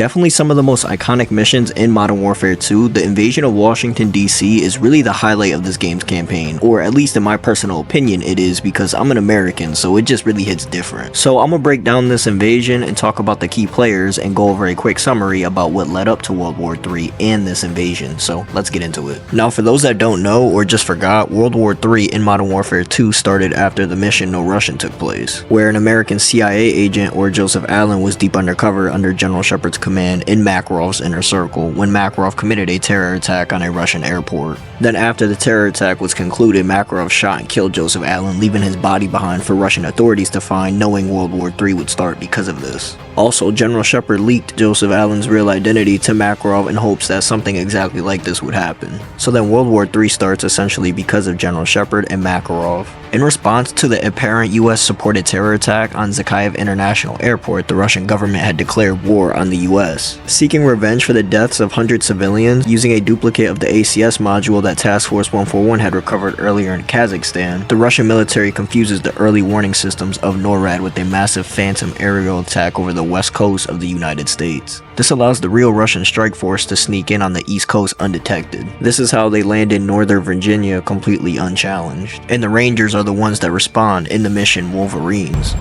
Definitely some of the most iconic missions in Modern Warfare 2, the invasion of Washington DC is really the highlight of this game's campaign, or at least in my personal opinion it is, because I'm an American, so it just really hits different. So I'm gonna break down this invasion and talk about the key players and go over a quick summary about what led up to World War III and this invasion, so let's get into it. Now for those that don't know or just forgot, World War III in Modern Warfare 2 started after the mission No Russian took place, where an American CIA agent, or Joseph Allen, was deep undercover under General Shepard's command in Makarov's inner circle when Makarov committed a terror attack on a Russian airport. Then after the terror attack was concluded, Makarov shot and killed Joseph Allen, leaving his body behind for Russian authorities to find, knowing World War III would start because of this. Also, General Shepard leaked Joseph Allen's real identity to Makarov in hopes that something exactly like this would happen. So then World War III starts essentially because of General Shepard and Makarov. In response to the apparent US-supported terror attack on Zakhaev International Airport, the Russian government had declared war on the US. Seeking revenge for the deaths of hundreds of civilians, using a duplicate of the ACS module that Task Force 141 had recovered earlier in Kazakhstan, the Russian military confuses the early warning systems of NORAD with a massive phantom aerial attack over the west coast of the United States. This allows the real Russian strike force to sneak in on the east coast undetected. This is how they land in Northern Virginia completely unchallenged. And the Rangers are the ones that respond in the mission Wolverines.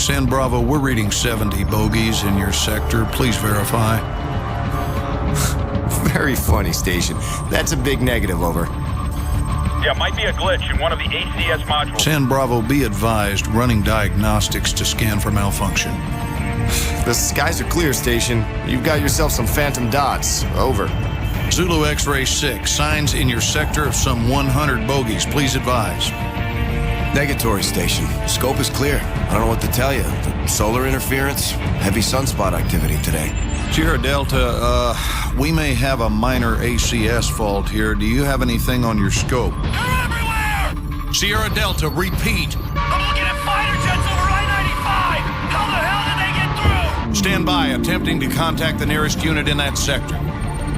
San Bravo, we're reading 70 bogeys in your sector. Please verify. Very funny, Station. That's a big negative, over. Yeah, might be a glitch in one of the ACS modules. San Bravo, be advised, running diagnostics to scan for malfunction. The skies are clear, Station. You've got yourself some phantom dots. Over. Zulu X-Ray 6, signs in your sector of some 100 bogeys. Please advise. Negatory, Station. Scope is clear. I don't know what to tell you. Solar interference, heavy sunspot activity today. Sierra Delta, we may have a minor ACS fault here. Do you have anything on your scope? They're everywhere! Sierra Delta, repeat. I'm looking at fighter jets over I-95! How the hell did they get through? Stand by, attempting to contact the nearest unit in that sector.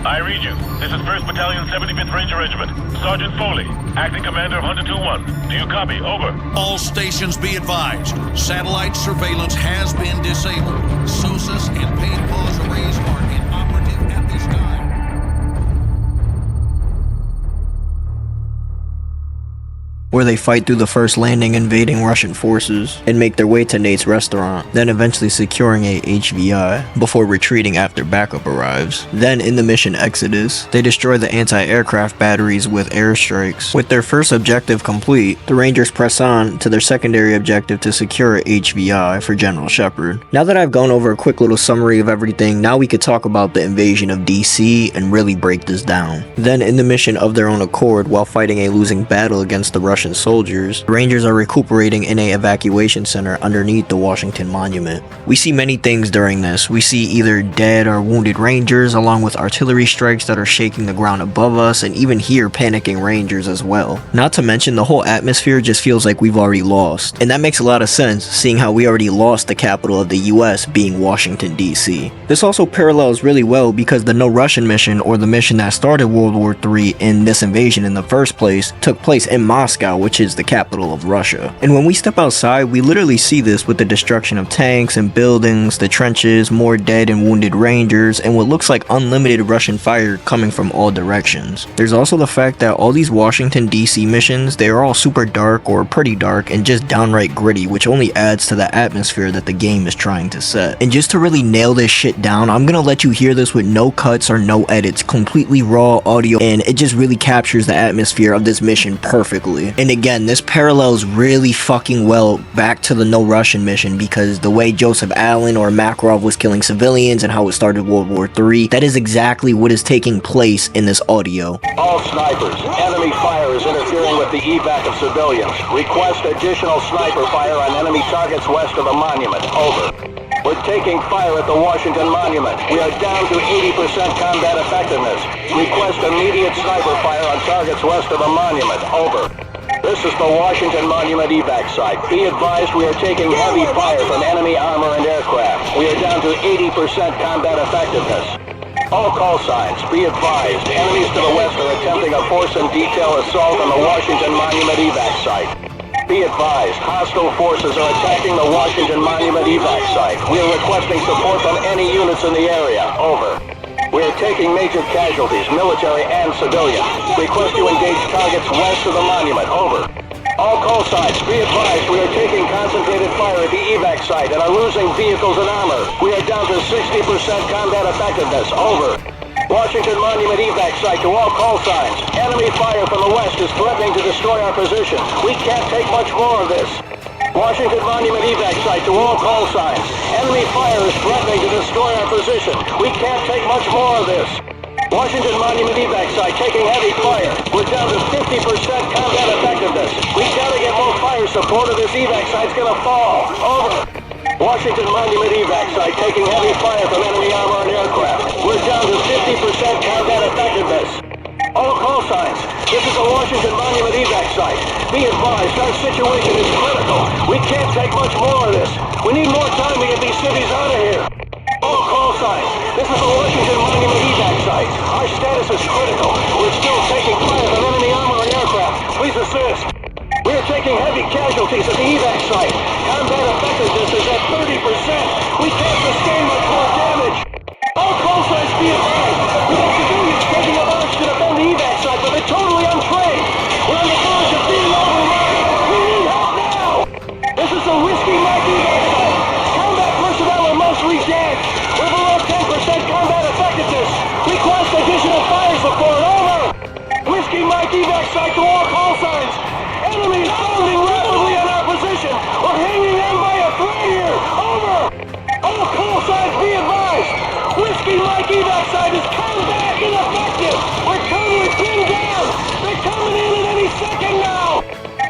I read you. This is 1st Battalion, 75th Ranger Regiment. Sergeant Foley, acting commander of Hunter 2-1. Do you copy? Over. All stations be advised. Satellite surveillance has been disabled. SOSUS and paid pause arrays are inoperative at this time. Where they fight through the first landing invading Russian forces and make their way to Nate's restaurant, then eventually securing a HVI before retreating after backup arrives. Then in the mission Exodus, they destroy the anti-aircraft batteries with airstrikes. With their first objective complete, the Rangers press on to their secondary objective to secure a HVI for General Shepard. Now that I've gone over a quick little summary of everything, now we could talk about the invasion of DC and really break this down. Then in the mission Of Their Own Accord, while fighting a losing battle against the Russian soldiers, the Rangers are recuperating in a evacuation center underneath the Washington Monument. We see many things during this. We see either dead or wounded Rangers, along with artillery strikes that are shaking the ground above us, and even hear panicking Rangers as well. Not to mention, the whole atmosphere just feels like we've already lost. And that makes a lot of sense, seeing how we already lost the capital of the US being Washington DC. This also parallels really well because the No Russian mission, or the mission that started World War III in this invasion in the first place, took place in Moscow, which is the capital of Russia. And when we step outside, we literally see this with the destruction of tanks and buildings, the trenches, more dead and wounded Rangers, and what looks like unlimited Russian fire coming from all directions. There's also the fact that all these Washington DC missions, they are all super dark or pretty dark and just downright gritty, which only adds to the atmosphere that the game is trying to set. And just to really nail this shit down, I'm gonna let you hear this with no cuts or no edits, completely raw audio, and it just really captures the atmosphere of this mission perfectly. And again, this parallels really fucking well back to the No Russian mission, because the way Joseph Allen or Makarov was killing civilians and how it started World War III, that is exactly what is taking place in this audio. All snipers, enemy fire is interfering with the evac of civilians. Request additional sniper fire on enemy targets west of the monument. Over. We're taking fire at the Washington Monument. We are down to 80% combat effectiveness. Request immediate sniper fire on targets west of the monument. Over. This is the Washington Monument evac site. Be advised we are taking heavy fire from enemy armor and aircraft. We are down to 80% combat effectiveness. All call signs, be advised. Enemies to the west are attempting a force and detail assault on the Washington Monument evac site. Be advised, hostile forces are attacking the Washington Monument evac site. We are requesting support from any units in the area. Over. We are taking major casualties, military and civilian. Request you engage targets west of the monument. Over. All call signs, be advised, we are taking concentrated fire at the evac site and are losing vehicles and armor. We are down to 60% combat effectiveness. Over. Washington Monument evac site to all call signs. Enemy fire from the west is threatening to destroy our position. We can't take much more of this. Washington Monument evac site to all call signs. Enemy fire is threatening to destroy our position. We can't take much more of this. Washington Monument evac site taking heavy fire. We're down to 50% combat effectiveness. We gotta get more fire support or this evac site's gonna fall. Over. Washington Monument evac site taking heavy fire from enemy armor and aircraft. We're down to 50% combat effectiveness. All call signs. This is a Washington Monument evac site. Be advised, our situation is critical. We can't take much more of this. We need more time to get these cities out of here. All call signs. This is a Washington Monument evac site. Our status is critical. We're still taking fire from enemy armor and aircraft. Please assist. We are taking heavy casualties at the evac site. Combat effectiveness is at 30%. We can't sustain much more damage. All call signs be advised. We have civilians taking a march to defend the evac site, but they're totally untrained. We're on the verge of being overrun. We need help now. This is the Whiskey Mike evac site. Combat personnel are mostly dead. We're below 10% combat effectiveness. Request additional fire support. Over. Whiskey Mike evac site to all call signs. Enemy is founding rapidly on our position. We're hanging on by a thread here. Over. All call signs be advised. Whiskey Mike evac site is combat ineffective. We're totally pinned down. They're coming in at any second now.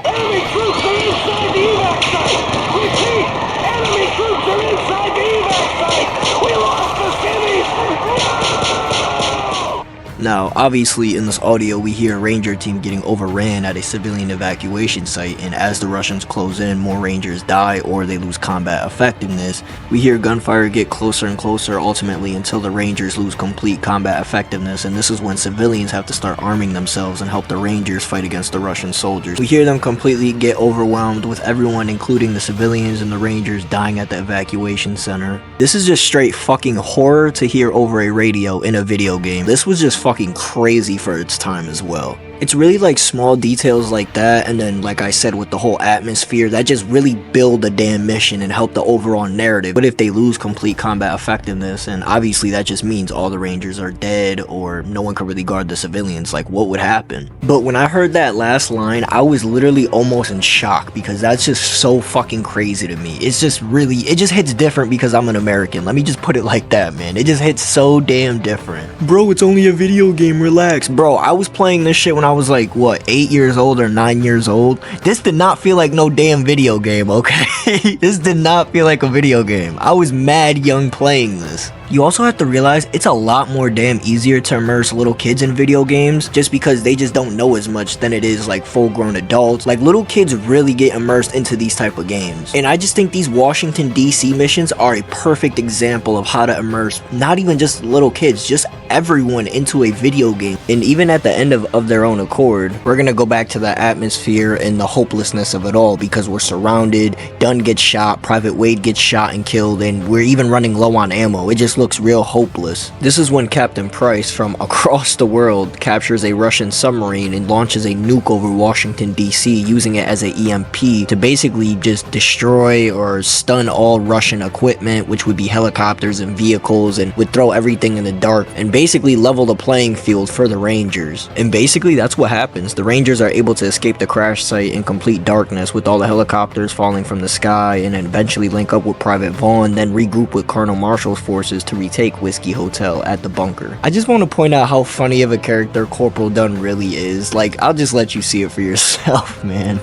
Enemy troops are inside the evac site. Repeat, enemy troops are inside the evac site. We lost the cities. No! Now, obviously in this audio we hear a ranger team getting overran at a civilian evacuation site, and as the Russians close in, more rangers die or they lose combat effectiveness. We hear gunfire get closer and closer ultimately until the rangers lose complete combat effectiveness, and this is when civilians have to start arming themselves and help the rangers fight against the Russian soldiers. We hear them completely get overwhelmed, with everyone including the civilians and the rangers dying at the evacuation center. This is just straight fucking horror to hear over a radio in a video game. This was just fucking crazy for its time as well. It's really like small details like that, and then like I said with the whole atmosphere, that just really build the damn mission and help the overall narrative. But if they lose complete combat effectiveness, and obviously that just means all the rangers are dead or no one can really guard the civilians, like what would happen? But when I heard that last line, I was literally almost in shock, because that's just so fucking crazy to me. It's just really, it just hits different because I'm an American. Let me just put it like that, man. It just hits so damn different. Bro, it's only a video game, relax. Bro, I was playing this shit when I was like, what, 8 years old or 9 years old? This did not feel like no damn video game, okay? This did not feel like a video game. I was mad young playing this. You also have to realize it's a lot more damn easier to immerse little kids in video games, just because they just don't know as much than it is like full-grown adults. Like, little kids really get immersed into these type of games. And I just think these Washington DC missions are a perfect example of how to immerse not even just little kids, just everyone into a video game. And even at the end of their own accord, we're gonna go back to the atmosphere and the hopelessness of it all, because we're surrounded, Dunn gets shot, Private Wade gets shot and killed, and we're even running low on ammo. It just looks real hopeless. This is when Captain Price from across the world captures a Russian submarine and launches a nuke over Washington DC, using it as an EMP to basically just destroy or stun all Russian equipment, which would be helicopters and vehicles, and would throw everything in the dark and basically level the playing field for the Rangers. And basically that's what happens. The Rangers are able to escape the crash site in complete darkness, with all the helicopters falling from the sky, and then eventually link up with Private Vaughn, then regroup with Colonel Marshall's forces to retake Whiskey Hotel at the bunker. I just want to point out how funny of a character Corporal Dunn really is. Like, I'll just let you see it for yourself, man.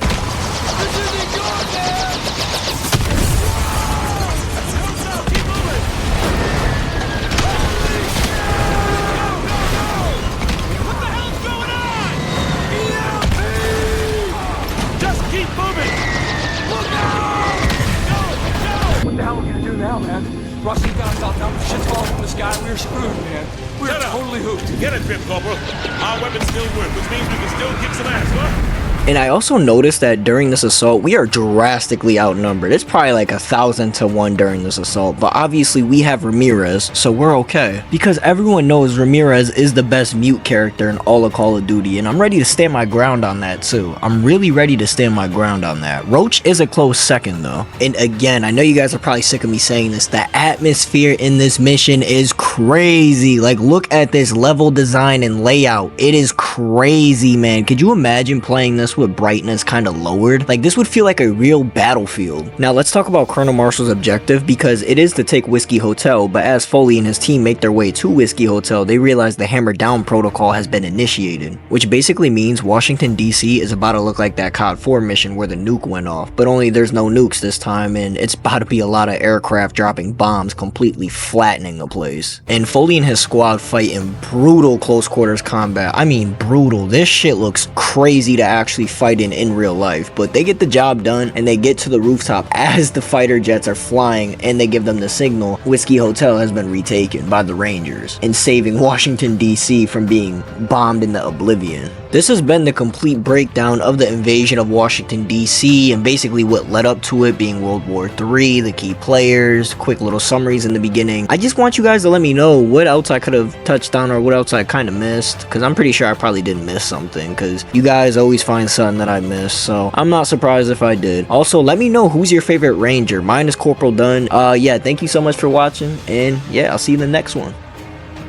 Rossi got us all down. Shit's falling from the sky. We're screwed, man. We're Holy hoot. Get it, Pip Corporal. Our weapons still work, which means we can still kick some ass, huh? And I also noticed that during this assault, we are drastically outnumbered. It's probably like 1,000 to 1 during this assault, but obviously we have Ramirez, so we're okay. Because everyone knows Ramirez is the best mute character in all of Call of Duty, and I'm ready to stand my ground on that too. I'm really ready to stand my ground on that. Roach is a close second though. And again, I know you guys are probably sick of me saying this, the atmosphere in this mission is crazy. Like, look at this level design and layout. It is crazy, man. Could you imagine playing this with brightness kind of lowered? Like, this would feel like a real battlefield. Now let's talk about Colonel Marshall's objective, because it is to take Whiskey Hotel, but as Foley and his team make their way to Whiskey Hotel, they realize the Hammer Down protocol has been initiated, which basically means Washington DC is about to look like that COD 4 mission where the nuke went off, but only there's no nukes this time, and it's about to be a lot of aircraft dropping bombs, completely flattening the place. And Foley and his squad fight in brutal close quarters combat. I mean brutal. This shit looks crazy to actually fight in real life, but they get the job done and they get to the rooftop as the fighter jets are flying, and they give them the signal Whiskey Hotel has been retaken by the Rangers, and saving Washington DC from being bombed into oblivion. This has been the complete breakdown of the invasion of Washington DC and basically what led up to it, being World War III, the key players, quick little summaries in the beginning. I just want you guys to let me know what else I could have touched on or what else I kind of missed, because I'm pretty sure I probably did miss something, because you guys always find something that I missed, so I'm not surprised if I did. Also, let me know who's your favorite Ranger. Mine is Corporal Dunn. Yeah, thank you so much for watching, and yeah, I'll see you in the next one.